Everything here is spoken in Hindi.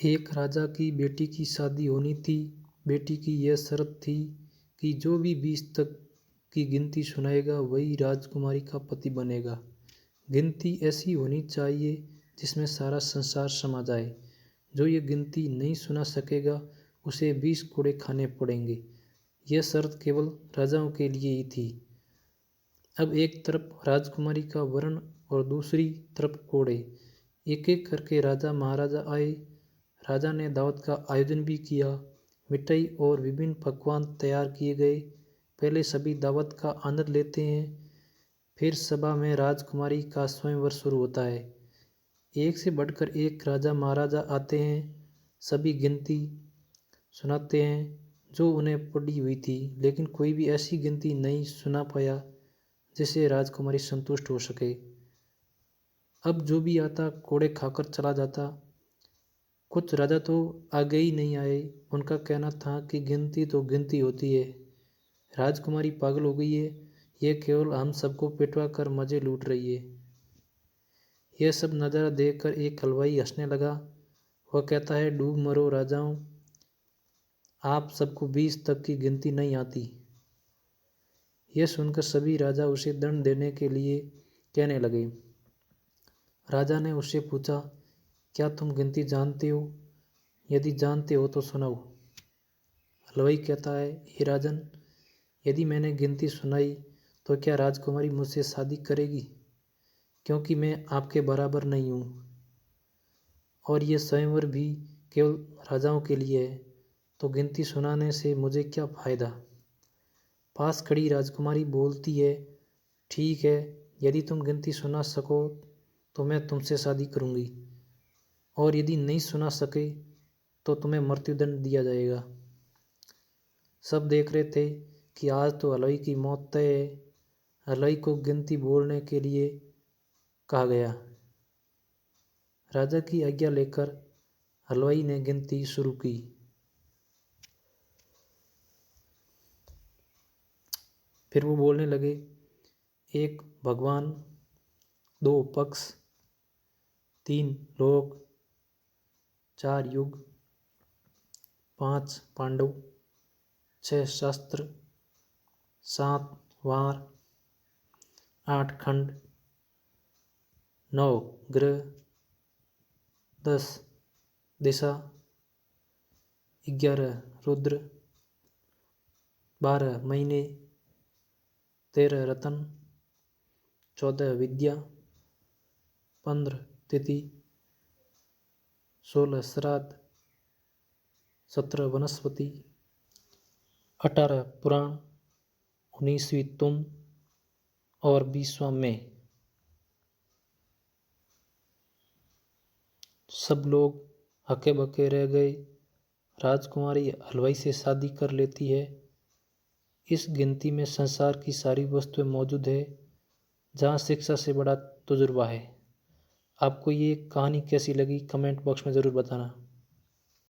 एक राजा की बेटी की शादी होनी थी। बेटी की यह शर्त थी कि जो भी 20 तक की गिनती सुनाएगा वही राजकुमारी का पति बनेगा। गिनती ऐसी होनी चाहिए जिसमें सारा संसार समा जाए। जो ये गिनती नहीं सुना सकेगा उसे 20 कोड़े खाने पड़ेंगे। यह शर्त केवल राजाओं के लिए ही थी। अब एक तरफ राजकुमारी का वर्ण और दूसरी तरफ कोड़े। एक एक करके राजा महाराजा आए। राजा ने दावत का आयोजन भी किया। मिठाई और विभिन्न पकवान तैयार किए गए। पहले सभी दावत का आनंद लेते हैं, फिर सभा में राजकुमारी का स्वयंवर शुरू होता है। एक से बढ़कर एक राजा महाराजा आते हैं। सभी गिनती सुनाते हैं जो उन्हें पड़ी हुई थी, लेकिन कोई भी ऐसी गिनती नहीं सुना पाया जिससे राजकुमारी संतुष्ट हो सके। अब जो भी आता कोड़े खाकर चला जाता। कुछ राजा तो आगे ही नहीं आए। उनका कहना था कि गिनती तो गिनती होती है, राजकुमारी पागल हो गई है, यह केवल हम सबको पिटवा कर मजे लूट रही है। यह सब नज़ारा देखकर एक हलवाई हंसने लगा। वह कहता है, डूब मरो राजाओं, आप सबको 20 तक की गिनती नहीं आती। यह सुनकर सभी राजा उसे दंड देने के लिए कहने लगे। राजा ने उससे पूछा, क्या तुम गिनती जानते हो? यदि जानते हो तो सुनाओ। हलवाई कहता है, हे राजन, यदि मैंने गिनती सुनाई तो क्या राजकुमारी मुझसे शादी करेगी? क्योंकि मैं आपके बराबर नहीं हूँ और ये स्वयंवर भी केवल राजाओं के लिए है, तो गिनती सुनाने से मुझे क्या फ़ायदा? पास खड़ी राजकुमारी बोलती है, ठीक है, यदि तुम गिनती सुना सको तो मैं तुमसे शादी करूँगी, और यदि नहीं सुना सके तो तुम्हें मृत्युदंड दिया जाएगा। सब देख रहे थे कि आज तो हलवाई की मौत तय है। हलवाई को गिनती बोलने के लिए कहा गया। राजा की आज्ञा लेकर हलवाई ने गिनती शुरू की। फिर वो बोलने लगे, 1 भगवान, 2 पक्ष, 3 लोक, 4 युग, 5 पांडव, 6 शास्त्र, 7 वार, 8 खंड, 9 ग्रह, 10 दिशा, 11 रुद्र, 12 महीने, 13 रत्न, 14 विद्या, 15 तिथि, 16 श्राद्ध, 17 वनस्पति, 18 पुराण, 19वीं तुम और 20वां मैं। सब लोग हके बके रह गए। राजकुमारी हलवाई से शादी कर लेती है। इस गिनती में संसार की सारी वस्तुएं मौजूद है, जहाँ शिक्षा से बड़ा तजुर्बा है। आपको ये कहानी कैसी लगी कमेंट बॉक्स में ज़रूर बताना।